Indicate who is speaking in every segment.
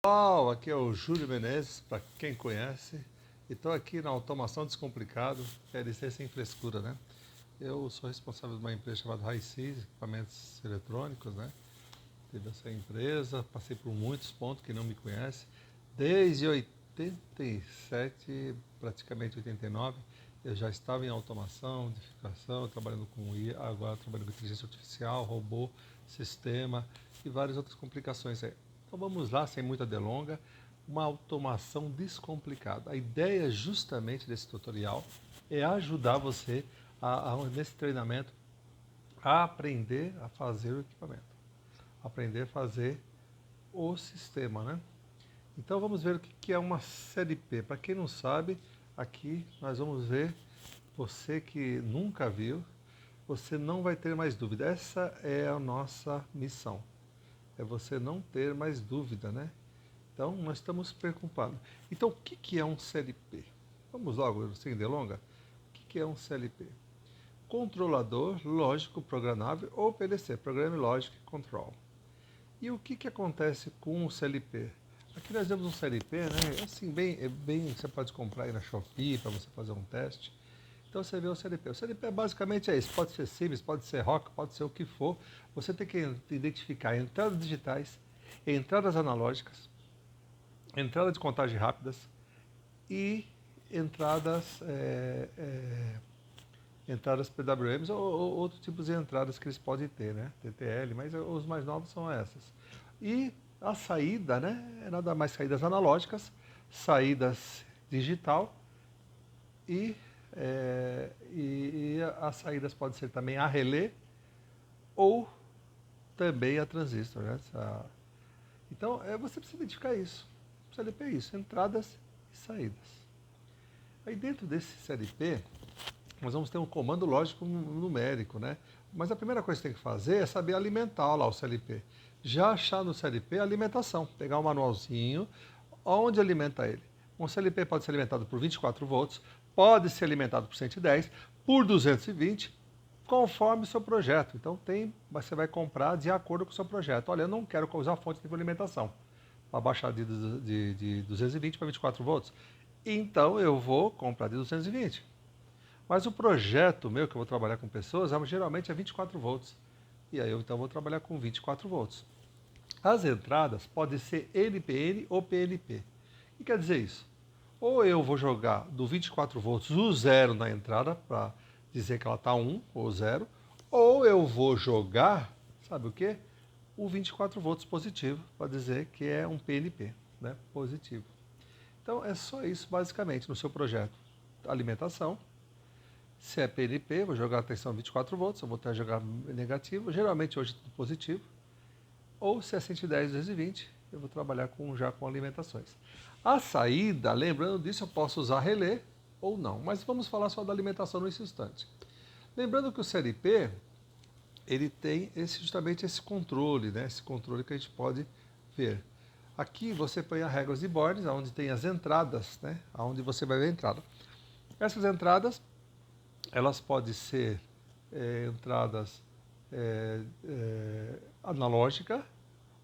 Speaker 1: Pessoal, aqui é o Júlio Menezes, para quem conhece, e estou aqui na Automação Descomplicado, PLC sem frescura, né? Eu sou responsável de uma empresa chamada Raicis, equipamentos eletrônicos, né? Tive essa empresa, passei por muitos pontos, quem não me conhece, desde 87, praticamente 89, eu já estava em automação, edificação, trabalhando com IA, agora trabalhando com inteligência artificial, robô, sistema e várias outras complicações aí. Então vamos lá, sem muita delonga, uma automação descomplicada. A ideia justamente desse tutorial é ajudar você nesse treinamento a aprender a fazer o equipamento, aprender a fazer o sistema, né? Então vamos ver o que é uma série P. Para quem não sabe, aqui nós vamos ver, você que nunca viu, você não vai ter mais dúvida. Essa é a nossa missão, é você não ter mais dúvida, né? Então nós estamos preocupados. Então o que é um CLP? Vamos logo, sem delonga. O que é um CLP? Controlador Lógico Programável, ou PLC, Program Logic Control. E o que acontece com o CLP? Aqui nós temos um CLP, né? Assim, bem, você pode comprar aí na Shopee para você fazer um teste. Então você vê o CLP. O CLP basicamente é isso. Pode ser Siemens, pode ser Rock, pode ser o que for. Você tem que identificar entradas digitais, entradas analógicas, entrada de contagem rápidas e entradas entradas PWMs ou outros tipos de entradas que eles podem ter, né? TTL, mas os mais novos são essas. E a saída, né? É nada mais saídas analógicas, saídas digital e as saídas podem ser também a relé ou também a transistor, né? Então, você precisa identificar isso. O CLP é isso, entradas e saídas. Aí dentro desse CLP, nós vamos ter um comando lógico numérico, né? Mas a primeira coisa que tem que fazer é saber alimentar lá o CLP. Já achar no CLP a alimentação, pegar um manualzinho, onde alimenta ele. Um CLP pode ser alimentado por 24 volts, pode ser alimentado por 110, por 220, conforme o seu projeto. Então você vai comprar de acordo com o seu projeto. Olha, eu não quero usar fonte de alimentação para baixar de 220 para 24 volts. Então eu vou comprar de 220. Mas o projeto meu, que eu vou trabalhar com pessoas, geralmente é 24 volts. E aí eu então vou trabalhar com 24 volts. As entradas podem ser NPN ou PNP. O que quer dizer isso? Ou eu vou jogar do 24 volts o zero na entrada, para dizer que ela está 1 ou 0, ou eu vou jogar, sabe o quê? O 24 volts positivo, para dizer que é um PNP, né? Positivo. Então é só isso basicamente no seu projeto. Alimentação. Se é PNP, vou jogar a tensão 24 volts, eu vou ter a jogar negativo, geralmente hoje tudo positivo. Ou se é 110, 220, eu vou trabalhar já com alimentações. A saída, lembrando disso, eu posso usar relé ou não, mas vamos falar só da alimentação nesse instante. Lembrando que o CLP, ele tem justamente esse controle, né? Esse controle que a gente pode ver. Aqui você põe as regras de bornes, onde tem as entradas, né? Onde você vai ver a entrada. Essas entradas, elas podem ser entradas analógicas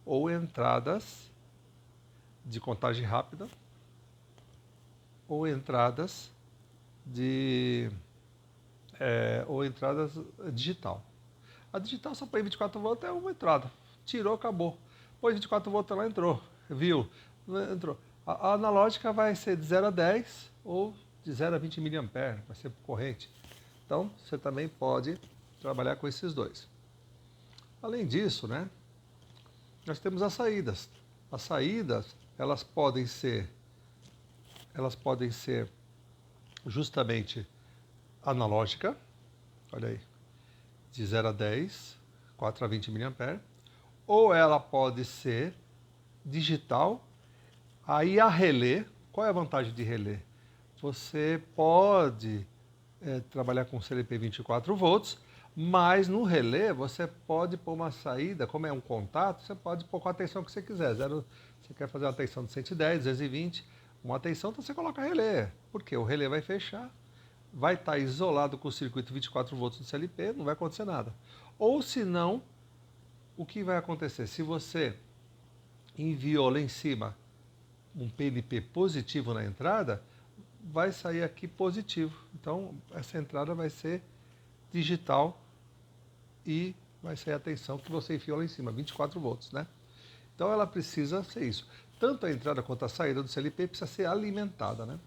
Speaker 1: ou entradas de contagem rápida ou entradas ou entradas digital. A digital só põe 24 volts, é uma entrada. Tirou, acabou. Põe 24 volts, ela entrou. Viu? Entrou. A analógica vai ser de 0 a 10 ou de 0 a 20 mA, vai ser corrente. Então, você também pode trabalhar com esses dois. Além disso, né, nós temos as saídas. As saídas, elas podem ser justamente analógica, olha aí, de 0 a 10, 4 a 20 mA, ou ela pode ser digital. Aí a relé, qual é a vantagem de relé? Você pode trabalhar com CLP 24 volts, mas no relé você pode pôr uma saída, como é um contato, você pode pôr com a tensão que você quiser. Você quer fazer uma tensão de 110, 220, uma tensão, então você coloca relé. Porque o relé vai fechar, vai estar isolado com o circuito 24 volts do CLP, não vai acontecer nada. Ou se não, o que vai acontecer? Se você enviou lá em cima um PNP positivo na entrada, vai sair aqui positivo. Então, essa entrada vai ser digital e vai sair a tensão que você enfiou lá em cima, 24 volts, né? Então, ela precisa ser isso. Tanto a entrada quanto a saída do CLP precisa ser alimentada, né?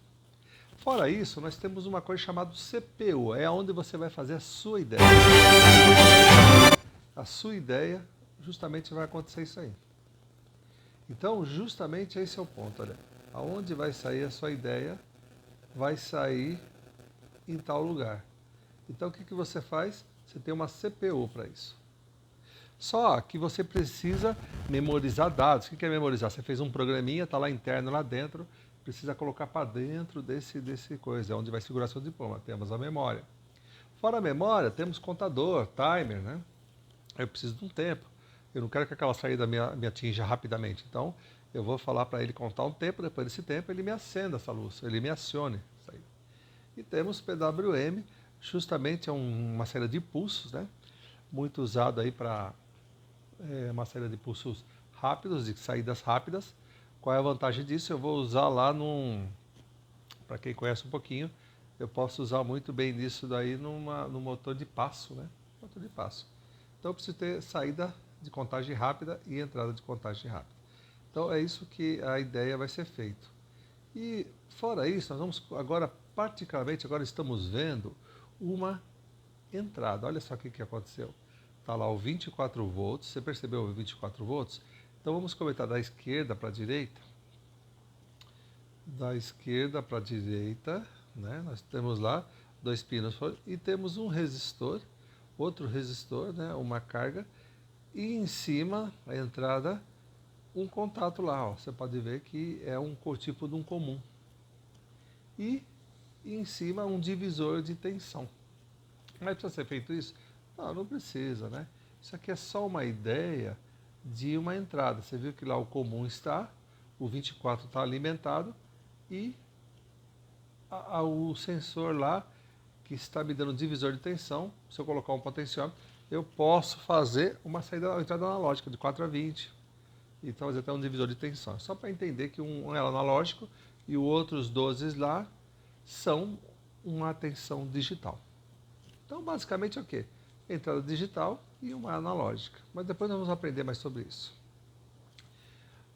Speaker 1: Fora isso, nós temos uma coisa chamada CPU, é onde você vai fazer a sua ideia. A sua ideia, justamente vai acontecer isso aí. Então, justamente esse é o ponto, olha. Aonde vai sair a sua ideia, vai sair em tal lugar. Então, o que você faz? Você tem uma CPU para isso. Só que você precisa memorizar dados. O que é memorizar? Você fez um programinha, está lá interno, lá dentro, precisa colocar para dentro desse coisa, é onde vai segurar seu diploma. Temos a memória. Fora a memória, temos contador, timer, né? Eu preciso de um tempo. Eu não quero que aquela saída me atinja rapidamente. Então, eu vou falar para ele contar um tempo, depois desse tempo ele me acenda essa luz, ele me acione. Isso aí. E temos PWM, justamente é uma série de pulsos, né? Muito usado aí para uma série de pulsos rápidos, de saídas rápidas. Qual é a vantagem disso? Eu vou usar lá para quem conhece um pouquinho, eu posso usar muito bem disso daí no motor de passo, né? Motor de passo. Então eu preciso ter saída de contagem rápida e entrada de contagem rápida. Então é isso que a ideia vai ser feito. E fora isso, nós vamos agora, particularmente, agora estamos vendo uma entrada. Olha só o que aconteceu. Está lá o 24 volts, você percebeu o 24 volts? Então vamos comentar da esquerda para a direita. Da esquerda para a direita, né? Nós temos lá 2 pinos e temos um resistor, outro resistor, né? Uma carga, e em cima, a entrada, um contato lá. Ó. Você pode ver que é um tipo de um comum. E em cima um divisor de tensão. Mas precisa ser feito isso? Não, não precisa, né? Isso aqui é só uma ideia de uma entrada. Você viu que lá o comum está, o 24 está alimentado e o sensor lá que está me dando divisor de tensão, se eu colocar um potenciômetro, eu posso fazer uma entrada analógica de 4 a 20. Então, fazer até um divisor de tensão. Só para entender que um é analógico e os outros 12 lá são uma tensão digital. Então, basicamente é o quê? Entrada digital e uma analógica. Mas depois nós vamos aprender mais sobre isso.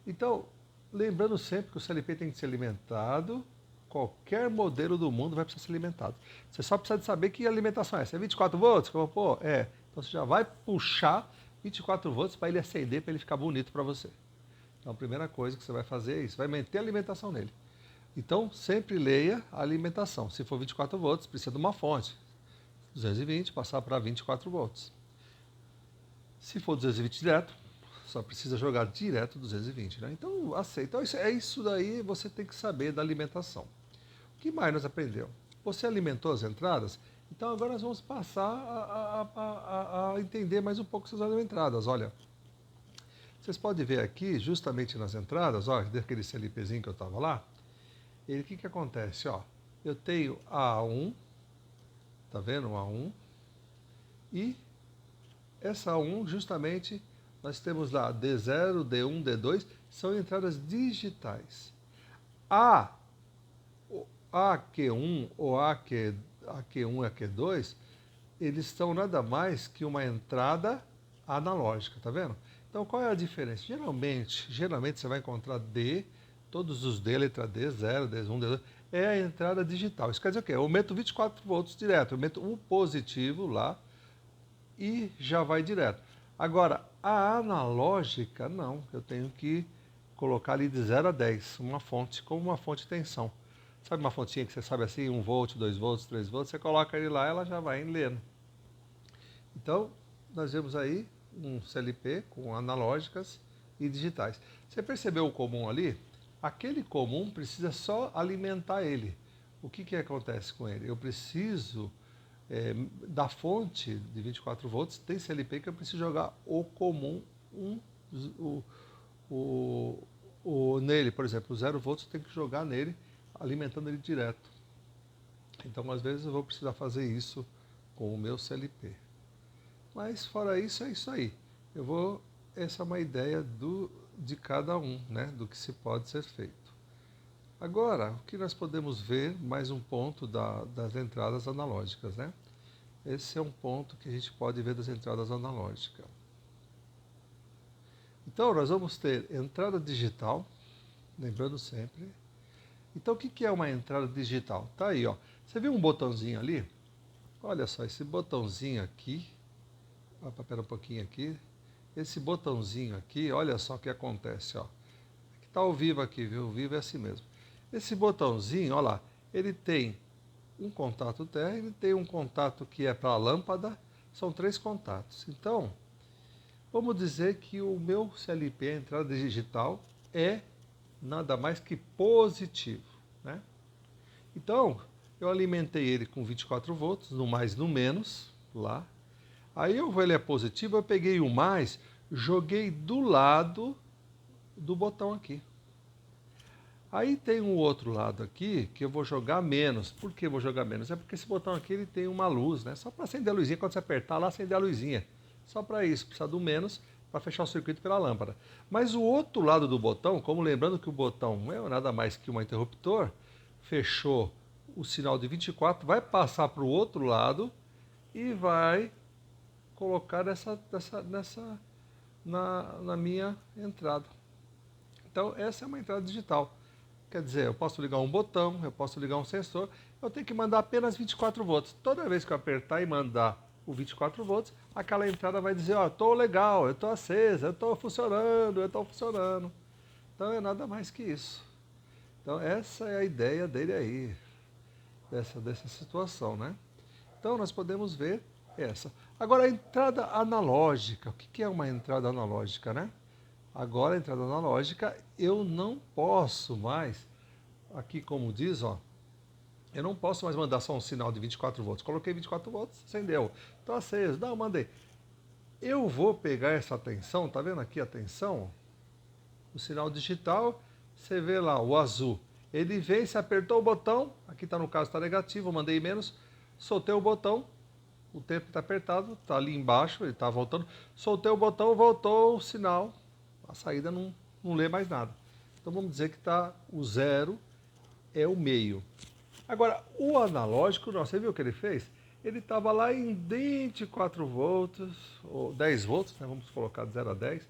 Speaker 1: Então, lembrando sempre que o CLP tem que ser alimentado, qualquer modelo do mundo vai precisar ser alimentado. Você só precisa de saber que alimentação é essa. É 24 volts que eu vou pôr? É. Então você já vai puxar 24 volts para ele acender, para ele ficar bonito para você. Então a primeira coisa que você vai fazer é isso, vai manter a alimentação nele. Então sempre leia a alimentação. Se for 24 volts, precisa de uma fonte. 220, passar para 24 volts. Se for 220 direto, só precisa jogar direto 220, né? Então, aceita. Então, isso daí você tem que saber da alimentação. O que mais nós aprendemos? Você alimentou as entradas? Então, agora nós vamos passar a entender mais um pouco essas entradas. Olha, vocês podem ver aqui, justamente nas entradas, ó, daquele CLPzinho que eu estava lá, o que acontece? Ó, eu tenho A1, tá vendo? A1, e essa A1, justamente, nós temos lá D0, D1, D2, são entradas digitais. A AQ1 ou AQ1 e AQ2, eles são nada mais que uma entrada analógica, tá vendo? Então, qual é a diferença? Geralmente você vai encontrar D, todos os D, letra D, 0, D1, D2, é a entrada digital. Isso quer dizer o quê? Eu meto 24 volts direto, eu meto um positivo lá e já vai direto. Agora, a analógica, não. Eu tenho que colocar ali de 0 a 10, uma fonte, como uma fonte de tensão. Sabe uma fontinha que você sabe assim, 1 volt, 2 volts, 3 volts, você coloca ele lá, ela já vai lendo. Então, nós vemos aí um CLP com analógicas e digitais. Você percebeu o comum ali? Aquele comum precisa só alimentar ele. O que acontece com ele? Eu preciso da fonte de 24 volts, tem CLP que eu preciso jogar o comum nele, por exemplo, o 0 volts eu tenho que jogar nele, alimentando ele direto. Então, às vezes, eu vou precisar fazer isso com o meu CLP. Mas, fora isso, é isso aí. Essa é uma ideia de cada um, né, do que se pode ser feito. Agora, o que nós podemos ver, mais um ponto das entradas analógicas, né? Esse é um ponto que a gente pode ver das entradas analógicas. Então, nós vamos ter entrada digital, lembrando sempre. Então, o que é uma entrada digital? Tá aí, ó. Você viu um botãozinho ali? Olha só, esse botãozinho aqui. Espera um pouquinho aqui. Esse botãozinho aqui, olha só o que acontece, ó. Que tá ao vivo aqui, viu? O vivo é assim mesmo. Esse botãozinho, olha lá, ele tem um contato terra, ele tem um contato que é para a lâmpada, são 3 contatos. Então, vamos dizer que o meu CLP, a entrada digital, é nada mais que positivo, né? Então, eu alimentei ele com 24 volts, no mais no menos, lá. Aí ele é positivo, eu peguei o mais, joguei do lado do botão aqui. Aí tem um outro lado aqui que eu vou jogar menos. Por que eu vou jogar menos? É porque esse botão aqui ele tem uma luz, né? Só para acender a luzinha, quando você apertar lá, acender a luzinha. Só para isso, precisa do menos para fechar o circuito pela lâmpada. Mas o outro lado do botão, como lembrando que o botão não é nada mais que um interruptor, fechou o sinal de 24, vai passar para o outro lado e vai colocar na minha entrada. Então, essa é uma entrada digital. Quer dizer, eu posso ligar um botão, eu posso ligar um sensor, eu tenho que mandar apenas 24 volts. Toda vez que eu apertar e mandar o 24 volts, aquela entrada vai dizer, ó, estou legal, eu estou acesa, eu estou funcionando, eu estou funcionando. Então é nada mais que isso. Então essa é a ideia dele aí, dessa situação, né? Então nós podemos ver essa. Agora a entrada analógica, o que é uma entrada analógica, né? Agora a entrada analógica eu não posso mais, aqui como diz, ó, eu não posso mais mandar só um sinal de 24 volts. Coloquei 24 volts, acendeu. Estou aceso, não, mandei. Eu vou pegar essa tensão, tá vendo aqui a tensão? O sinal digital, você vê lá o azul. Ele vem, se apertou o botão, aqui está no caso, está negativo, eu mandei menos, soltei o botão, o tempo está apertado, está ali embaixo, ele está voltando, soltei o botão, voltou o sinal, a saída não lê mais nada. Então vamos dizer que tá, o zero é o meio. Agora, o analógico, não, você viu o que ele fez? Ele estava lá em 24 volts, ou 10 volts, né? Vamos colocar de 0 a 10.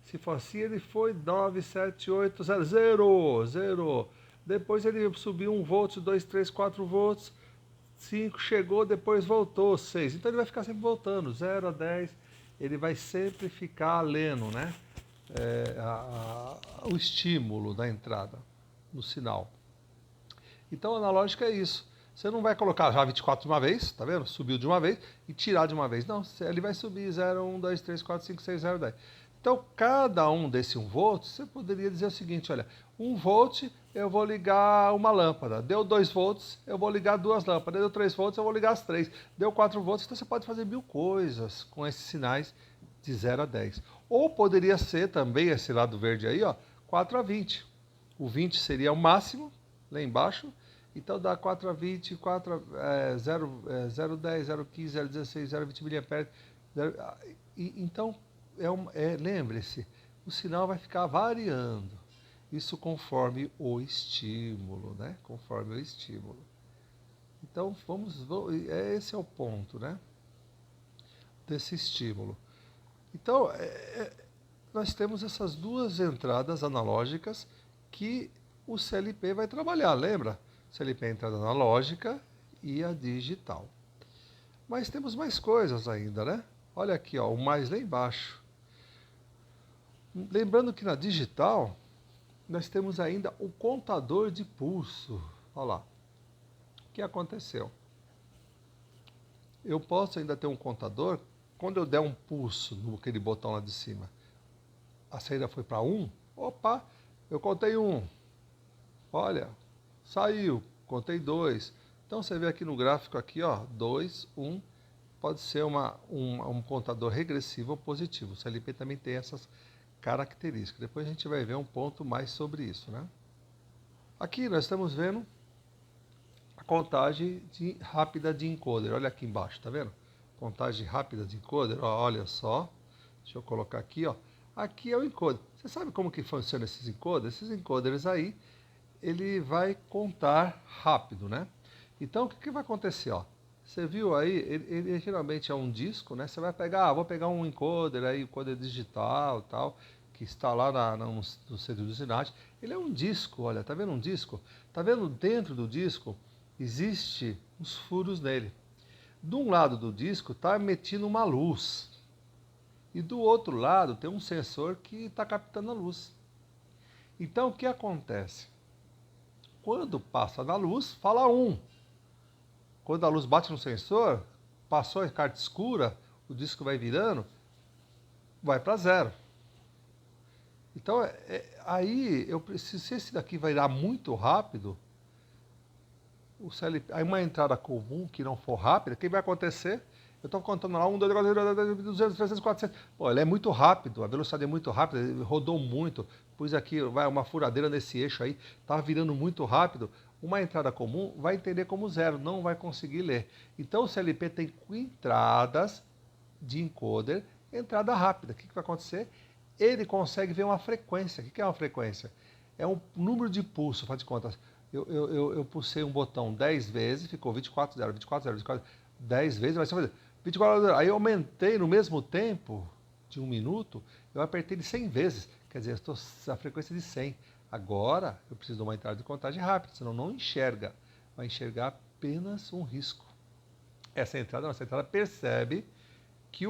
Speaker 1: Se for assim, ele foi 9, 7, 8, 0, 0, 0. Depois ele subiu 1 volt, 2, 3, 4 volts, 5, chegou, depois voltou, 6. Então ele vai ficar sempre voltando, 0 a 10, ele vai sempre ficar lendo, né? O estímulo da entrada, no sinal. Então a analógica é isso. Você não vai colocar já 24 de uma vez, tá vendo? Subiu de uma vez e tirar de uma vez. Não, ele vai subir 0, 1, 2, 3, 4, 5, 6, 0, 10. Então, cada um desse 1 volt, você poderia dizer o seguinte, olha, 1 volt eu vou ligar uma lâmpada, deu 2 volts, eu vou ligar 2 lâmpadas, deu 3 volts, eu vou ligar as 3, deu 4 volts, então você pode fazer 1000 coisas com esses sinais de 0 a 10. Ou poderia ser também, esse lado verde aí, ó, 4 a 20. O 20 seria o máximo, lá embaixo. Então dá 4 a 20, 4 a 0, 10, 0, 15, 0, 16, 0, 20 miliamperes. Então, lembre-se, o sinal vai ficar variando. Isso conforme o estímulo, né? Conforme o estímulo. Então, esse é o ponto, né? Desse estímulo. Então, nós temos essas duas entradas analógicas que o CLP vai trabalhar, lembra? CLP é a entrada analógica e a digital. Mas temos mais coisas ainda, né? Olha aqui, ó, o mais lá embaixo. Lembrando que na digital, nós temos ainda o contador de pulso. Olha lá. O que aconteceu? Eu posso ainda ter um contador, quando eu der um pulso naquele botão lá de cima, a saída foi para 1, opa, eu contei 1. Olha, saiu, contei 2. Então você vê aqui no gráfico aqui, ó, 2, 1, pode ser um contador regressivo ou positivo. O CLP também tem essas características. Depois a gente vai ver um ponto mais sobre isso, né? Aqui nós estamos vendo a contagem rápida de encoder. Olha aqui embaixo, tá vendo? Contagem rápida de encoder, ó, olha só. Deixa eu colocar aqui, ó. Aqui é o encoder. Você sabe como que funciona esses encoders? Esses encoders aí, ele vai contar rápido, né? Então, o que vai acontecer, ó? Você viu aí, ele geralmente é um disco, né? Você vai pegar, vou pegar um encoder aí, encoder digital e tal, que está lá no centro do Sinat. Ele é um disco, olha, tá vendo um disco? Tá vendo dentro do disco, existe uns furos nele. De um lado do disco está metido uma luz. E do outro lado tem um sensor que está captando a luz. Então, o que acontece? Quando passa da luz, fala 1. Quando a luz bate no sensor, passou a carta escura, o disco vai virando, vai para 0. Então, aí, eu preciso, se esse daqui vai dar muito rápido, o CLP, aí uma entrada comum que não for rápida, o que vai acontecer? Eu estou contando lá, 1, 2, 3, 200, 300, 400. Pô, ele é muito rápido, a velocidade é muito rápida, ele rodou muito. Pus aqui, vai uma furadeira nesse eixo aí, estava virando muito rápido. Uma entrada comum vai entender como 0, não vai conseguir ler. Então o CLP tem entradas de encoder, entrada rápida. O que vai acontecer? Ele consegue ver uma frequência. O que é uma frequência? É um número de pulso, faz de conta. Eu pulsei um botão 10 vezes, ficou 24, 0, 24, 0, 24, 10 vezes, vai ser fazer 24, aí eu aumentei no mesmo tempo de 1 minuto, eu apertei ele 100 vezes, quer dizer, eu estou a frequência de 100. Agora eu preciso de uma entrada de contagem rápida, senão não enxerga, vai enxergar apenas um risco. Essa entrada percebe que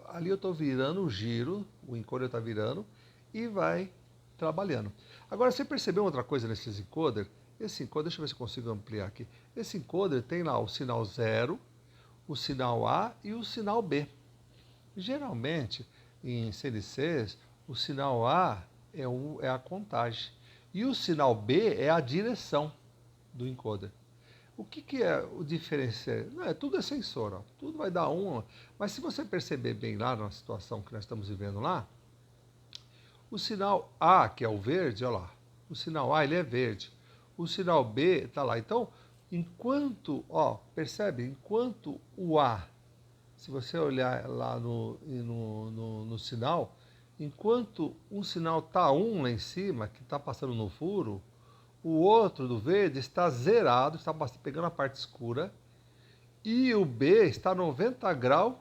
Speaker 1: ali eu estou virando o giro, o encoder está virando e vai trabalhando. Agora, você percebeu outra coisa nesses encoder? Esse encoder, deixa eu ver se eu consigo ampliar aqui. Esse encoder tem lá o sinal 0, o sinal A e o sinal B. Geralmente, em CNCs, o sinal A é a contagem e o sinal B é a direção do encoder. O que é o diferencial? Não, tudo é sensor, ó. Tudo vai dar 1. Mas se você perceber bem lá na situação que nós estamos vivendo lá, o sinal A, que é o verde, olha lá, o sinal A ele é verde, o sinal B está lá. Então, enquanto, ó, percebe? Enquanto o A, se você olhar lá no sinal, enquanto um sinal está 1 lá em cima, que está passando no furo, o outro do verde está zerado, está pegando a parte escura, e o B está 90 graus,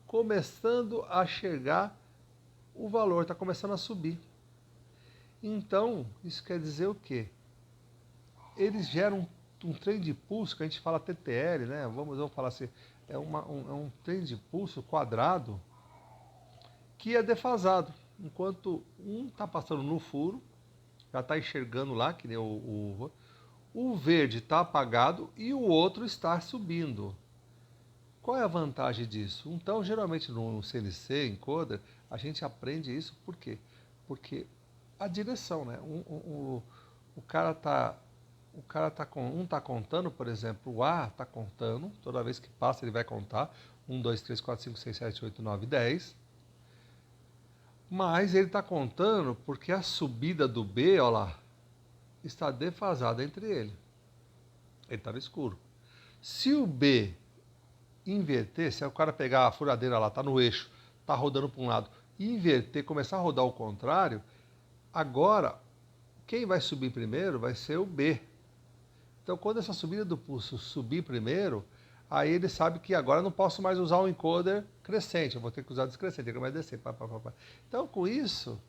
Speaker 1: começando a chegar o valor, está começando a subir. Então, isso quer dizer o quê? Eles geram um trem de pulso, que a gente fala TTL, né? Vamos falar assim, é um trem de pulso quadrado que é defasado. Enquanto um está passando no furo, já está enxergando lá, que nem o verde está apagado e o outro está subindo. Qual é a vantagem disso? Então, geralmente no CNC, encoder, a gente aprende isso por quê? Porque a direção, né? O cara tá um tá contando, por exemplo, o A está contando, toda vez que passa ele vai contar 1, 2, 3, 4, 5, 6, 7, 8, 9, 10. Mas ele está contando porque a subida do B, olha lá, está defasada entre ele. Ele está no escuro. Se o B inverter, se o cara pegar a furadeira lá, está no eixo, está rodando para um lado, e inverter, começar a rodar ao contrário, agora quem vai subir primeiro vai ser o B. Então, quando essa subida do pulso subir primeiro, aí ele sabe que agora eu não posso mais usar o encoder crescente, eu vou ter que usar o descrescente, tem que mais descer. Então, com isso,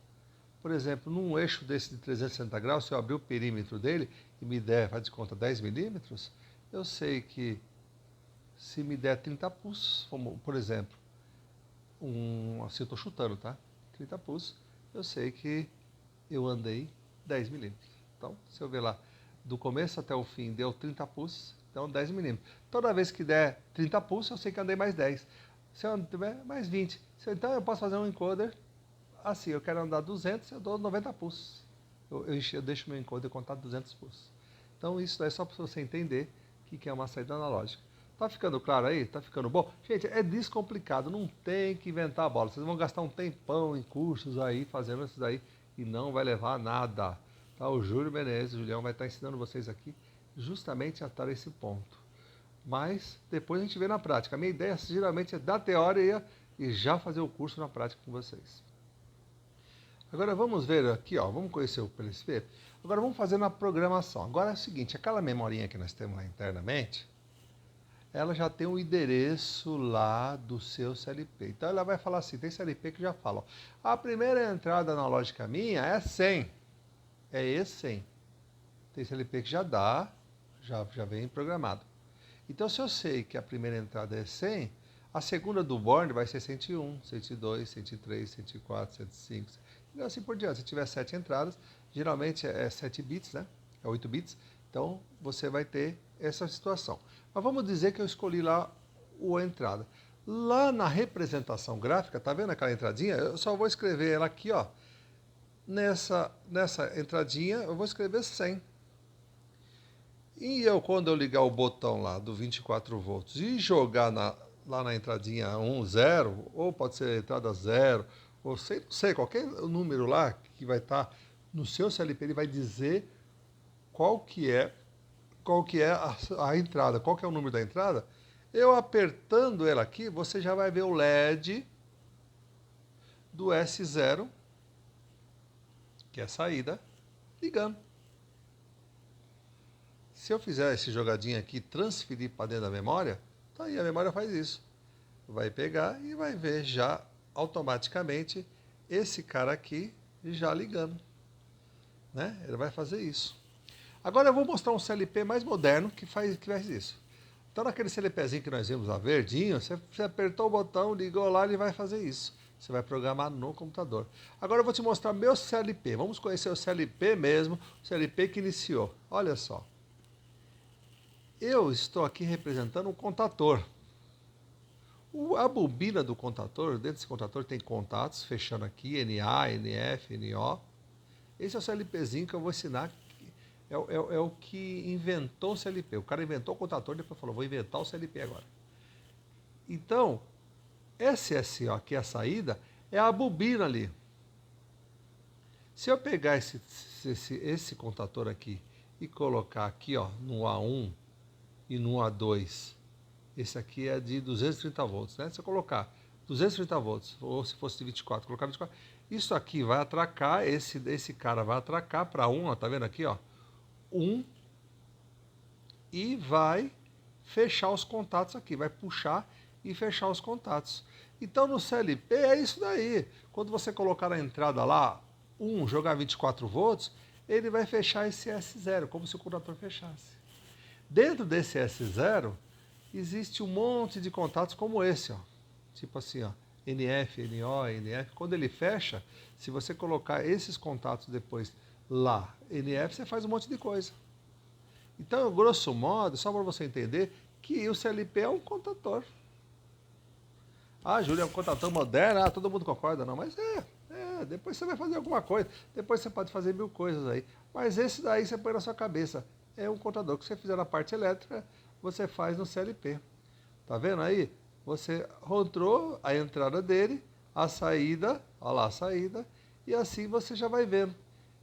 Speaker 1: por exemplo, num eixo desse de 360 graus, se eu abrir o perímetro dele e me der, faz de conta, 10 milímetros, eu sei que se me der 30 pulsos, como, por exemplo, assim eu estou chutando, tá? 30 pulsos, eu sei que eu andei 10 milímetros. Então, se eu ver lá, do começo até o fim deu 30 pulsos, então 10 milímetros. Toda vez que der 30 pulsos, eu sei que andei mais 10. Se eu tiver mais 20. Então eu posso fazer um encoder assim, eu quero andar 200, eu dou 90 pulsos. Eu deixo meu encoder contar 200 pulsos. Então isso é só para você entender o que é uma saída analógica. Tá ficando claro aí? Tá ficando bom? Gente, é descomplicado, não tem que inventar a bola. Vocês vão gastar um tempão em cursos aí, fazendo isso daí, e não vai levar a nada. Tá? O Júlio Menezes, o Julião, vai estar ensinando vocês aqui justamente a estar nesse ponto. Mas depois a gente vê na prática. A minha ideia geralmente é dar teoria e já fazer o curso na prática com vocês. Agora vamos ver aqui, ó, vamos conhecer o PLSP. Agora vamos fazer na programação. Agora é o seguinte, aquela memorinha que nós temos lá internamente, ela já tem o endereço lá do seu CLP. Então ela vai falar assim, tem CLP que já fala, ó, a primeira entrada analógica minha é 100, é E100. Tem CLP que já dá, já vem programado. Então se eu sei que a primeira entrada é 100, a segunda do board vai ser 101, 102, 103, 104, 105, e assim por diante. Se tiver 7 entradas, geralmente é 7 bits, né? É 8 bits, então você vai ter essa situação. Mas vamos dizer que eu escolhi lá a entrada. Lá na representação gráfica, tá vendo aquela entradinha? Eu só vou escrever ela aqui, ó. Nessa entradinha, eu vou escrever 100. E quando eu ligar o botão lá do 24 volts e jogar lá na entradinha 1, 0, ou pode ser entrada 0, ou não sei, qualquer número lá que vai estar no seu CLP, ele vai dizer qual que é a entrada, qual que é o número da entrada. Eu apertando ela aqui, você já vai ver o LED do S0, que é a saída, ligando. Se eu fizer esse jogadinho aqui, transferir para dentro da memória, tá aí, a memória faz isso. Vai pegar e vai ver já automaticamente esse cara aqui já ligando, né? Ele vai fazer isso. Agora eu vou mostrar um CLP mais moderno que faz isso. Então naquele CLPzinho que nós vimos lá, verdinho, você apertou o botão, ligou lá, ele vai fazer isso. Você vai programar no computador. Agora eu vou te mostrar meu CLP. Vamos conhecer o CLP mesmo, o CLP que iniciou. Olha só. Eu estou aqui representando um contator. A bobina do contator, dentro desse contator tem contatos, fechando aqui, NA, NF, NO. Esse é o CLPzinho que eu vou ensinar. É o que inventou o CLP. O cara inventou o contator, depois falou, vou inventar o CLP agora. Então, SSO, que é a saída, é a bobina ali. Se eu pegar esse contator aqui e colocar aqui, ó, no A1 e no A2, esse aqui é de 230 volts, né? Se eu colocar 230 volts, ou se fosse de 24, colocar 24, isso aqui vai atracar, esse cara vai atracar para 1, ó, tá vendo aqui, ó? 1, e vai fechar os contatos aqui, vai puxar e fechar os contatos. Então no CLP é isso daí. Quando você colocar na entrada lá, 1, jogar 24 volts, ele vai fechar esse S0, como se o contator fechasse. Dentro desse S0, existe um monte de contatos como esse, ó. Tipo assim, ó, NF, NO, NF. Quando ele fecha, se você colocar esses contatos depois lá, NF, você faz um monte de coisa. Então, grosso modo, só para você entender que o CLP é um contator. Ah, Júlio, é um contator moderno, todo mundo concorda, não, mas depois você vai fazer alguma coisa, depois você pode fazer 1000 coisas aí. Mas esse daí você põe na sua cabeça, é um contador que você fizer na parte elétrica, você faz no CLP. Tá vendo aí? Você entrou a entrada dele, a saída, olha lá a saída, e assim você já vai vendo.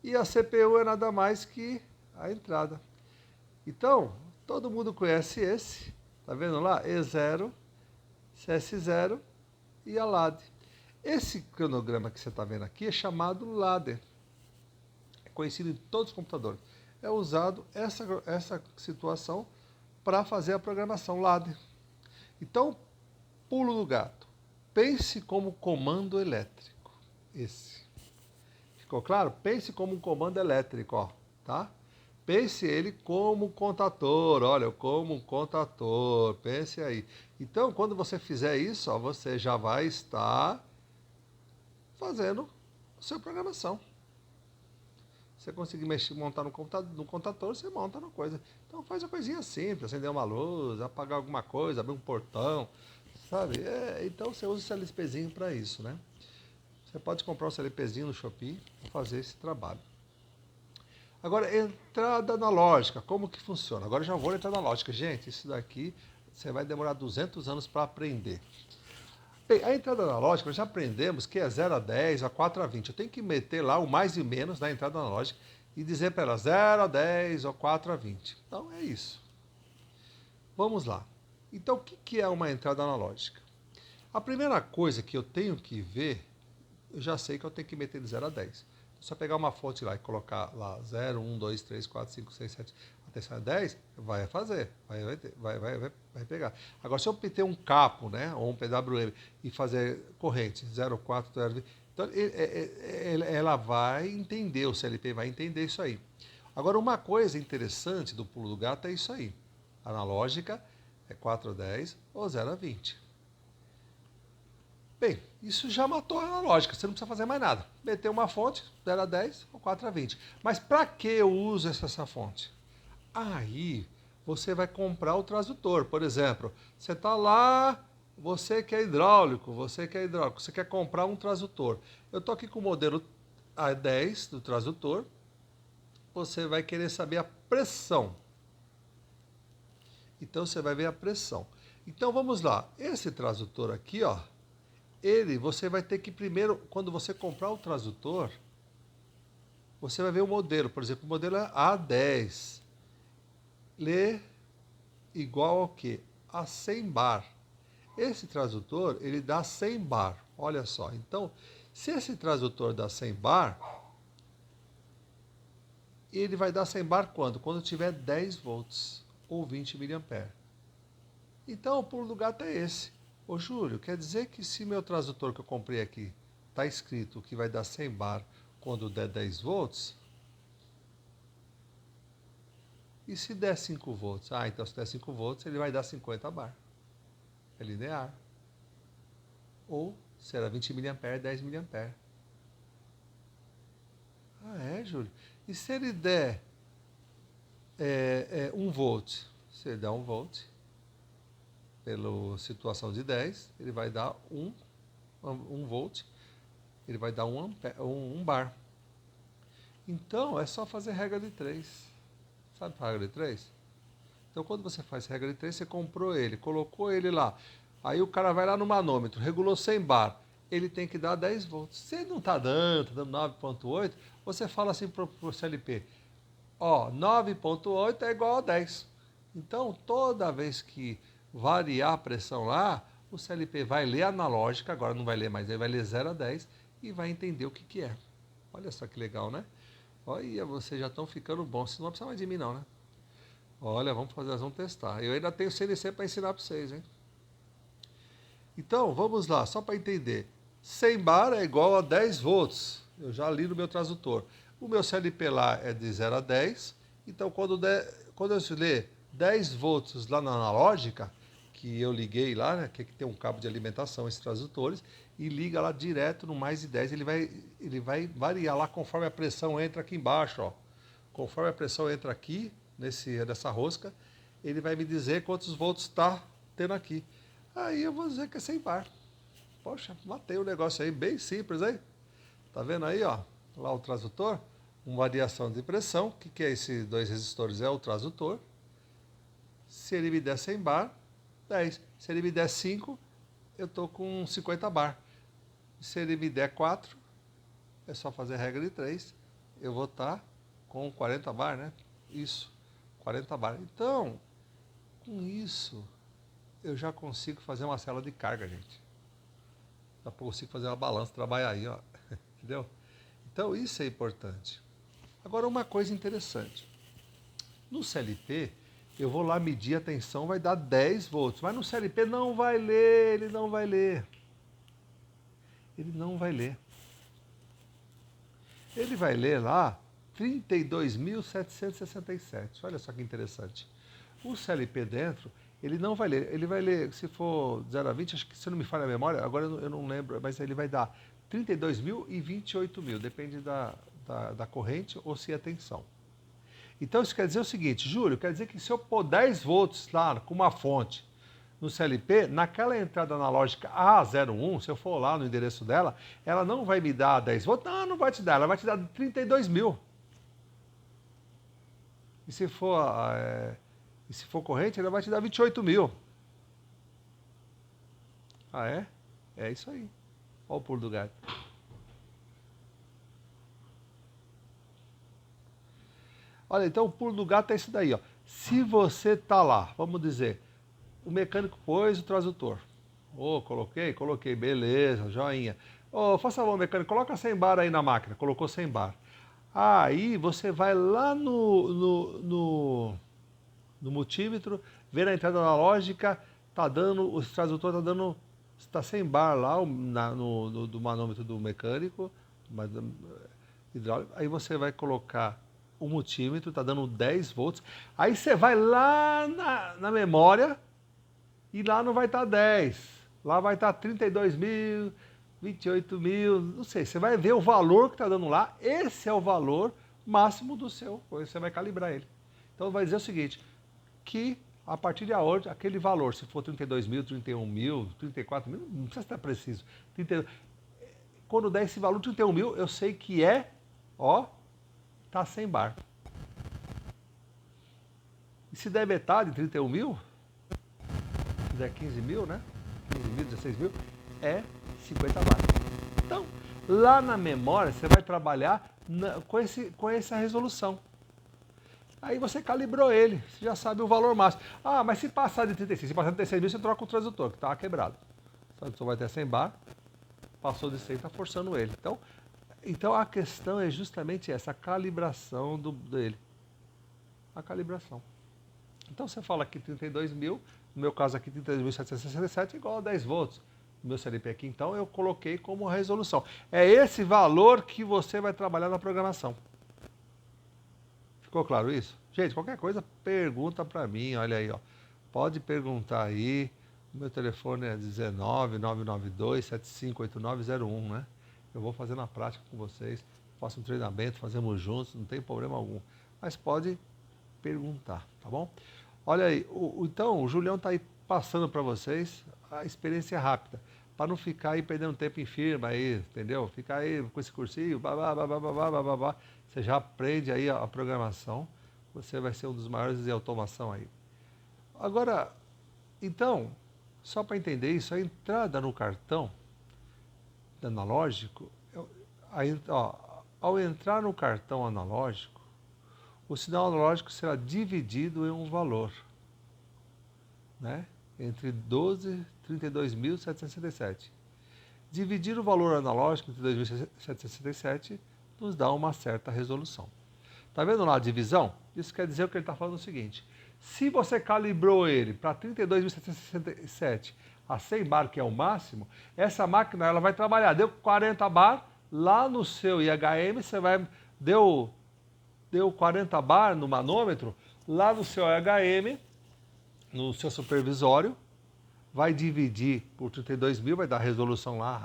Speaker 1: E a CPU é nada mais que a entrada. Então, todo mundo conhece esse, tá vendo lá? E0, CS0 e a LAD. Esse cronograma que você está vendo aqui é chamado ladder. É conhecido em todos os computadores. É usado essa situação para fazer a programação ladder. Então, pulo do gato. Pense como comando elétrico. Esse. Ficou claro? Pense como um comando elétrico, ó, tá? Pense ele como contator, olha, como um contator, pense aí. Então, quando você fizer isso, ó, você já vai estar fazendo a sua programação. Você conseguir montar no contator, você monta na coisa. Então faz uma coisinha simples, acender uma luz, apagar alguma coisa, abrir um portão, sabe? Então você usa o CLPzinho para isso, né? Você pode comprar um CLPzinho no Shopee e fazer esse trabalho. Agora, entrada analógica, como que funciona? Agora já vou entrar na lógica. Gente, isso daqui você vai demorar 200 anos para aprender. Bem, a entrada analógica, nós já aprendemos que é 0 a 10, a 4 a 20. Eu tenho que meter lá o mais e menos na entrada analógica e dizer para ela 0 a 10 ou 4 a 20. Então, é isso. Vamos lá. Então, o que é uma entrada analógica? A primeira coisa que eu tenho que ver eu já sei que eu tenho que meter de 0 a 10. É só pegar uma fonte lá e colocar lá 0, 1, 2, 3, 4, 5, 6, 7, até chegar a 10, vai fazer, vai pegar. Agora, se eu ter um capo, né, ou um PWM, e fazer corrente 0, 4, 0, então ela vai entender, o CLP vai entender isso aí. Agora, uma coisa interessante do pulo do gato é isso aí. Analógica é 4 a 10 ou 0 a 20. Bem, isso já matou a analógica, você não precisa fazer mais nada. Meter uma fonte, 0 a 10 ou 4 a 20. Mas para que eu uso essa fonte? Aí você vai comprar o transdutor. Por exemplo, você está lá, você que é hidráulico, você quer comprar um transdutor. Eu estou aqui com o modelo A10 do transdutor. Você vai querer saber a pressão. Então você vai ver a pressão. Então vamos lá. Esse transdutor aqui, ó, você vai ter que primeiro, quando você comprar o transdutor, você vai ver o modelo. Por exemplo, o modelo é A10. Lê igual ao quê? A 100 bar. Esse transdutor, ele dá 100 bar. Olha só. Então, se esse transdutor dá 100 bar, ele vai dar 100 bar quando? Quando tiver 10 volts ou 20 mA. Então, o pulo do gato é esse. Ô Júlio, quer dizer que se meu transdutor que eu comprei aqui está escrito que vai dar 100 bar quando der 10 volts, e se der 5 volts? Ah, então se der 5 volts, ele vai dar 50 bar. É linear. Ou será 20 mA, 10 mA. Ah, é, Júlio? E se ele der 1 volt? Se ele der 1 volt, pela situação de 10, ele vai dar 1 volt, ele vai dar 1 bar. Então, é só fazer regra de 3. Sabe a regra de 3? Então, quando você faz regra de 3, você comprou ele, colocou ele lá. Aí o cara vai lá no manômetro, regulou 100 bar. Ele tem que dar 10 volts. Se ele não está dando, está dando 9,8, você fala assim para o CLP, ó, 9,8 é igual a 10. Então, toda vez que variar a pressão lá, o CLP vai ler a analógica, agora não vai ler mais, ele vai ler 0 a 10 e vai entender o que é. Olha só que legal, né? Olha, vocês já estão ficando bons, vocês não precisam mais de mim não, né? Olha, vamos testar. Eu ainda tenho CNC para ensinar para vocês, hein? Então, vamos lá, só para entender. 100 bar é igual a 10 volts. Eu já li no meu transdutor. O meu CLP lá é de 0 a 10. Então, quando eu ler 10 volts lá na analógica, que eu liguei lá, né, que tem um cabo de alimentação, esses transdutores, e liga lá direto no mais de 10, ele vai variar lá conforme a pressão entra aqui embaixo, ó. Conforme a pressão entra aqui, nessa rosca, ele vai me dizer quantos volts está tendo aqui. Aí eu vou dizer que é 100 bar. Poxa, matei o negócio aí, bem simples, hein? Tá vendo aí, ó? Lá o transdutor, uma variação de pressão. O que é esses 2 resistores? É o transdutor. Se ele me der 100 bar, 10. Se ele me der 5, eu estou com 50 bar. Se ele me der 4, é só fazer a regra de 3. Eu vou estar com 40 bar, né? Isso, 40 bar. Então, com isso, eu já consigo fazer uma célula de carga, gente. Já consigo fazer uma balança, trabalhar aí, ó. Entendeu? Então, isso é importante. Agora, uma coisa interessante. No CLP, eu vou lá medir a tensão, vai dar 10 volts. Mas no CLP não vai ler, ele não vai ler. Ele não vai ler. Ele vai ler lá 32.767. Olha só que interessante. O CLP dentro, ele não vai ler. Ele vai ler, se for 0 a 20, acho que se não me falha a memória, agora eu não lembro, mas ele vai dar 32.000 e 28.000. Depende da corrente ou se é tensão. Então isso quer dizer o seguinte, Júlio, quer dizer que se eu pôr 10 volts lá com uma fonte no CLP, naquela entrada analógica A01, se eu for lá no endereço dela, ela não vai me dar 10 volts? Não, não vai te dar, ela vai te dar 32.000. E se for corrente, ela vai te dar 28.000. Ah, é? É isso aí. Olha o pulo do gato. Olha, então o pulo do gato é isso daí, ó. Se você tá lá, vamos dizer, o mecânico pôs o transdutor. Coloquei, beleza, joinha. Ô, faça favor, mecânico, coloca 100 bar aí na máquina. Colocou 100 bar. Aí você vai lá no multímetro, vê na entrada analógica, tá dando, o extradutor tá dando, está 100 bar lá do manômetro do mecânico, hidráulico. Aí você vai colocar o multímetro, tá dando 10 volts. Aí você vai lá na memória e lá não vai estar 10. Lá vai estar 32 mil, 28 mil, não sei. Você vai ver o valor que está dando lá. Esse é o valor máximo do seu. Você vai calibrar ele. Então vai dizer o seguinte, que a partir de hoje, aquele valor, se for 32 mil, 31 mil, 34 mil, não precisa estar preciso. 30, quando der esse valor 31 mil, eu sei que tá 100 bar. E se der metade, 31 mil, se der 15 mil, né? 15 mil, 16 mil, é 50 bar. Então, lá na memória, você vai trabalhar com essa resolução. Aí você calibrou ele, você já sabe o valor máximo. Ah, mas se passar de 36, se passar de 36 mil, você troca o transdutor, que está quebrado. O transdutor vai ter 100 bar, passou de 100, está forçando ele. Então a questão é justamente essa, a calibração dele. A calibração. Então você fala aqui 32 mil, no meu caso aqui 32.767 igual a 10 volts. No meu CLP aqui, então, eu coloquei como resolução. É esse valor que você vai trabalhar na programação. Ficou claro isso? Gente, qualquer coisa, pergunta para mim, olha aí, ó. Pode perguntar aí. O meu telefone é 19992758901, né? Eu vou fazer na prática com vocês, faço um treinamento, fazemos juntos, não tem problema algum. Mas pode perguntar, tá bom? Olha aí, então o Julião está aí passando para vocês a experiência rápida, para não ficar aí perdendo tempo em firma aí, entendeu? Ficar aí com esse cursinho, você já aprende aí a programação, você vai ser um dos maiores de automação aí. Agora, então, só para entender isso, a entrada no cartão analógico, ao entrar no cartão analógico, o sinal analógico será dividido em um valor, né? Entre 12 e 32.767. Dividir o valor analógico entre 2.767 nos dá uma certa resolução. Está vendo lá a divisão? Isso quer dizer o que ele está falando o seguinte, se você calibrou ele para 32.767 a 100 bar, que é o máximo, essa máquina ela vai trabalhar, deu 40 bar, lá no seu IHM, você deu 40 bar no manômetro, lá no seu IHM, no seu supervisório, vai dividir por 32 mil, vai dar a resolução lá,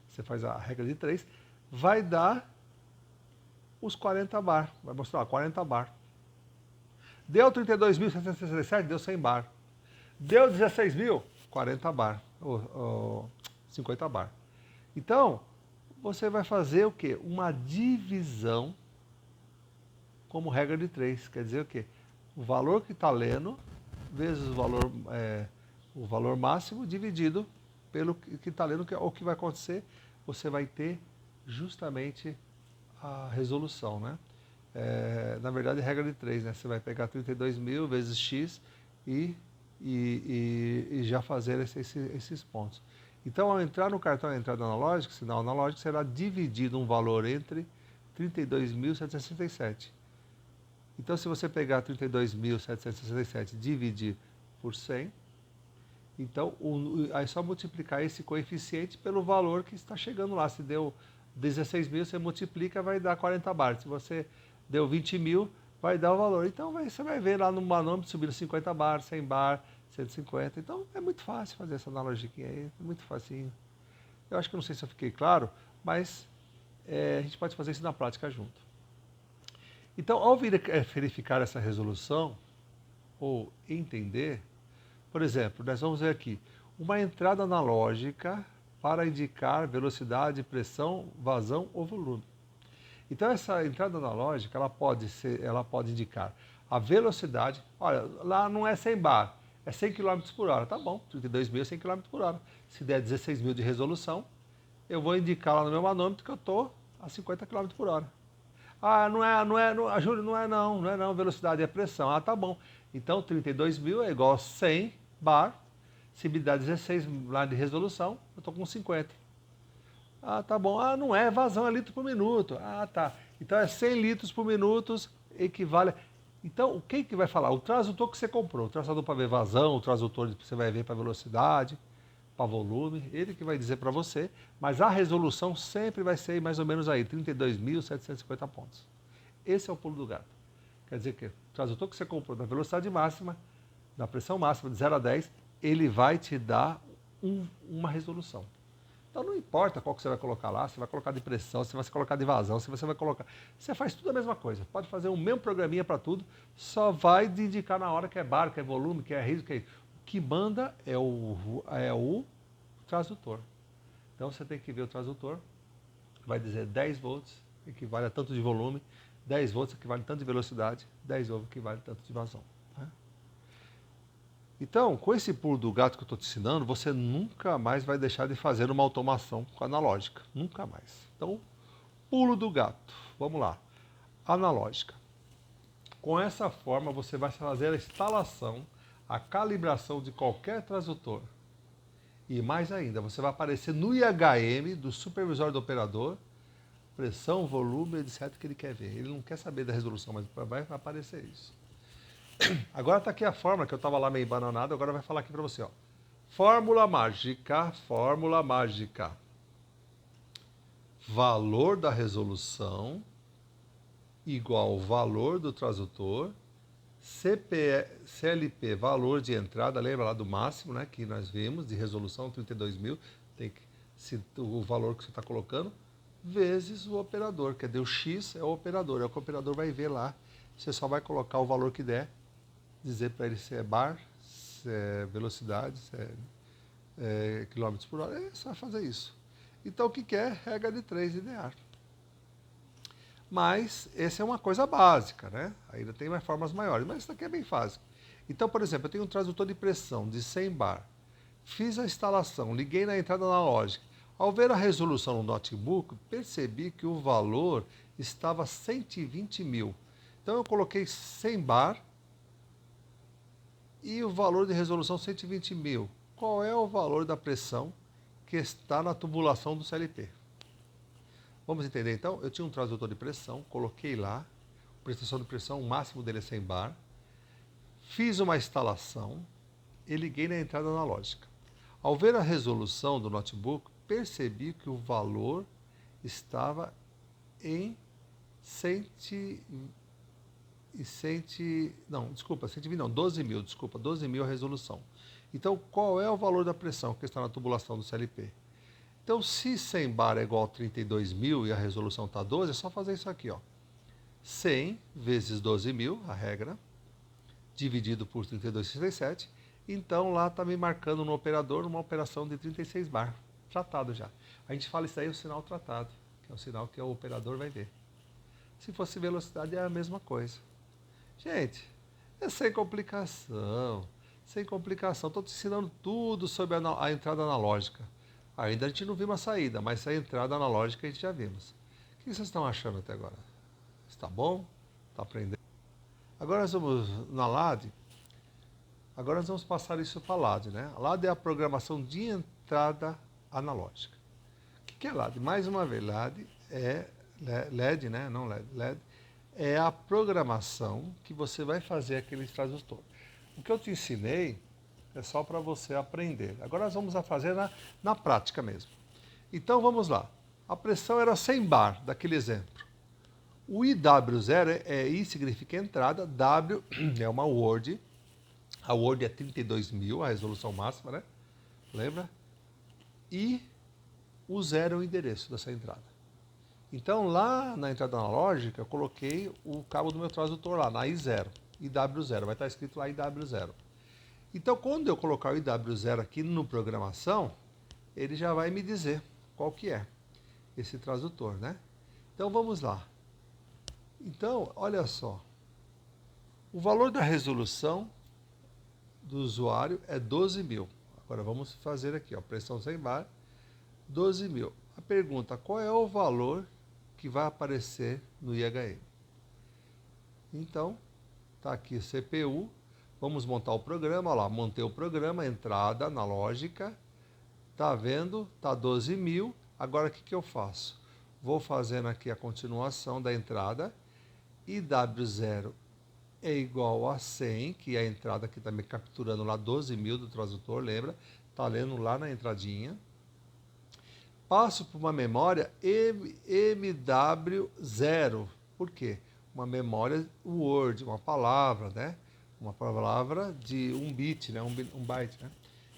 Speaker 1: você faz a regra de 3, vai dar os 40 bar, vai mostrar 40 bar. Deu 32.767, deu 100 bar. Deu 16 mil, 40 bar, 50 bar. Então, você vai fazer o quê? Uma divisão como regra de 3. Quer dizer o quê? O valor que está lendo vezes o valor máximo dividido pelo que está lendo, que é o que vai acontecer, você vai ter justamente a resolução, né? Na verdade, é regra de 3, né? Você vai pegar 32 mil vezes x e já fazer esses pontos. Então, ao entrar no cartão de entrada analógica, sinal analógico, será dividido um valor entre 32.767. Então, se você pegar 32.767 e dividir por 100, então, aí é só multiplicar esse coeficiente pelo valor que está chegando lá. Se deu 16 mil, você multiplica, vai dar 40 bar. Se você deu 20 mil, vai dar o valor. Então, você vai ver lá no manômetro subindo 50 bar, 100 bar, 150. Então, é muito fácil fazer essa analogia aí, é muito facinho. Eu acho que não sei se eu fiquei claro, mas a gente pode fazer isso na prática junto. Então, ao verificar essa resolução, ou entender, por exemplo, nós vamos ver aqui, uma entrada analógica para indicar velocidade, pressão, vazão ou volume. Então, essa entrada analógica, ela pode indicar a velocidade. Olha, lá não é 100 bar, é 100 km por hora. Tá bom, 32 mil é 100 km por hora. Se der 16 mil de resolução, eu vou indicar lá no meu manômetro que eu estou a 50 km por hora. Ah, Júlio, não é não, velocidade é pressão. Ah, tá bom. Então, 32 mil é igual a 100 bar. Se me dá 16 lá de resolução, eu estou com 50. Ah, tá bom. Ah, não é, vazão é litro por minuto. Ah, tá. Então é 100 litros por minuto, equivale... Então, o que vai falar? O tradutor que você comprou, o tradutor para ver vazão, o tradutor que você vai ver para velocidade, para volume, ele que vai dizer para você, mas a resolução sempre vai ser mais ou menos aí, 32.750 pontos. Esse é o pulo do gato. Quer dizer que o tradutor que você comprou na velocidade máxima, na pressão máxima de 0 a 10, ele vai te dar uma resolução. Então não importa qual que você vai colocar lá, se vai colocar de pressão, se vai colocar de vazão, se você vai colocar... Você faz tudo a mesma coisa. Pode fazer o mesmo programinha para tudo, só vai te indicar na hora que é bar, que é volume, que é risco, que é... O que manda é o transdutor. Então você tem que ver o transdutor, vai dizer 10 volts equivale a tanto de volume, 10 volts equivale a tanto de velocidade, 10 volts equivale a tanto de vazão. Né? Então, com esse pulo do gato que eu estou te ensinando, você nunca mais vai deixar de fazer uma automação com analógica. Nunca mais. Então, pulo do gato. Vamos lá. Analógica. Com essa forma, você vai fazer a instalação, a calibração de qualquer transdutor. E mais ainda, você vai aparecer no IHM do supervisor do operador, pressão, volume, etc. que ele quer ver. Ele não quer saber da resolução, mas vai aparecer isso. Agora está aqui a fórmula, que eu estava lá meio bananado, agora vai falar aqui para você. Ó. Fórmula mágica, fórmula mágica. Valor da resolução igual ao valor do transdutor, CLP, valor de entrada, lembra lá do máximo, né, que nós vimos, de resolução 32.000, tem que, o valor que você está colocando, vezes o operador, quer dizer, o X é o operador, é o que o operador vai ver lá, você só vai colocar o valor que der, dizer para ele se é bar, se é velocidade, se é quilômetros por hora, é só fazer isso. Então o que é? Regra de 3 linear. Mas essa é uma coisa básica, né? Ainda tem mais formas maiores, mas isso aqui é bem fácil. Então, por exemplo, eu tenho um transdutor de pressão de 100 bar. Fiz a instalação, liguei na entrada analógica. Ao ver a resolução no notebook, percebi que o valor estava 120 mil. Então eu coloquei 100 bar e o valor de resolução 120 mil. Qual é o valor da pressão que está na tubulação do CLP? Vamos entender então? Eu tinha um transdutor de pressão, coloquei lá, prestação de pressão, o máximo dele é 100 bar, fiz uma instalação e liguei na entrada analógica. Ao ver a resolução do notebook, percebi que o valor estava em 12 mil, desculpa, 12 mil a resolução. Então, qual é o valor da pressão que está na tubulação do CLP? Então, se 100 bar é igual a 32 mil e a resolução está 12, é só fazer isso aqui, ó. 100 vezes 12 mil, a regra, dividido por 32,67. Então, lá está me marcando no operador uma operação de 36 bar. Tratado já. A gente fala isso aí, o sinal tratado, que é o sinal que o operador vai ver. Se fosse velocidade, é a mesma coisa. Gente, é sem complicação. Sem complicação. Estou te ensinando tudo sobre a entrada analógica. Ainda a gente não viu uma saída, mas a entrada analógica a gente já vimos. O que vocês estão achando até agora? Está bom? Está aprendendo? Agora nós vamos na LAD. Agora nós vamos passar isso para a LAD, né? A LAD é a programação de entrada analógica. O que é LAD? Mais uma vez, LAD é LED, né? Não LED. LED é a programação que você vai fazer aquele transdutor. O que eu te ensinei é só para você aprender. Agora nós vamos fazer na prática mesmo. Então vamos lá. A pressão era 100 bar, daquele exemplo. O IW0 I significa entrada, W é uma word. A word é 32 mil, a resolução máxima, né? Lembra? E o 0 é o endereço dessa entrada. Então lá na entrada analógica eu coloquei o cabo do meu transdutor lá, na I0, IW0, vai estar escrito lá IW0. Então, quando eu colocar o IW0 aqui no programação, ele já vai me dizer qual que é esse transdutor, né? Então, vamos lá. Então, olha só. O valor da resolução do usuário é 12 mil. Agora, vamos fazer aqui, ó, pressão 100 bar, 12 mil. A pergunta, qual é o valor que vai aparecer no IHM? Então, está aqui CPU. Vamos montar o programa, olha lá, montei o programa, entrada analógica, tá vendo? Tá 12 mil, Agora, o que eu faço? Vou fazendo aqui a continuação da entrada. IW0 é igual a 100, que é a entrada que está me capturando lá 12.000 do tradutor, lembra? Está lendo lá na entradinha. Passo para uma memória MW0. Por quê? Uma memória Word, uma palavra, né? Uma palavra de 1 bit, né? 1 byte, né?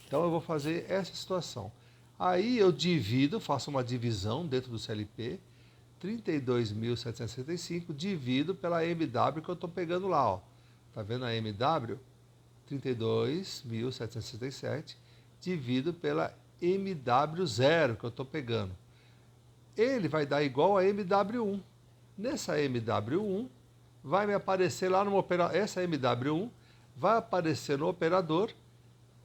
Speaker 1: Então eu vou fazer essa situação. Aí eu divido, faço uma divisão dentro do CLP, 32.765, divido pela MW que eu estou pegando lá, ó. Tá vendo a MW? 32.767, divido pela MW0 que eu estou pegando. Ele vai dar igual a MW1. Nessa MW1, vai me aparecer lá no operador, essa MW1 vai aparecer no operador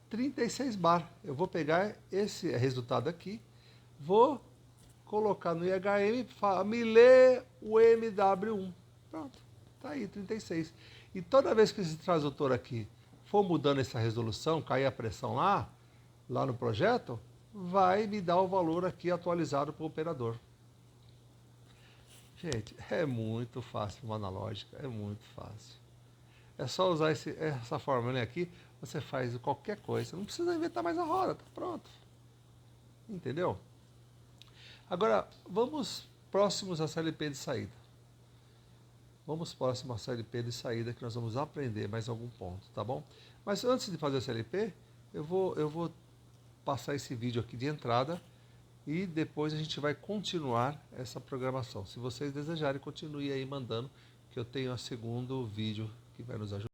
Speaker 1: 36 bar. Eu vou pegar esse resultado aqui, vou colocar no IHM, me lê o MW1. Pronto, tá aí, 36. E toda vez que esse tradutor aqui for mudando essa resolução, cair a pressão lá no projeto, vai me dar o valor aqui atualizado para o operador. Gente, é muito fácil uma analógica, é muito fácil. É só usar essa fórmula aqui, você faz qualquer coisa, não precisa inventar mais a roda, tá pronto. Entendeu? Agora, vamos próximos à CLP de saída. Vamos próximo à CLP de saída, que nós vamos aprender mais algum ponto, tá bom? Mas antes de fazer a CLP, eu vou passar esse vídeo aqui de entrada e depois a gente vai continuar essa programação. Se vocês desejarem, continue aí mandando, que eu tenho o segundo vídeo que vai nos ajudar.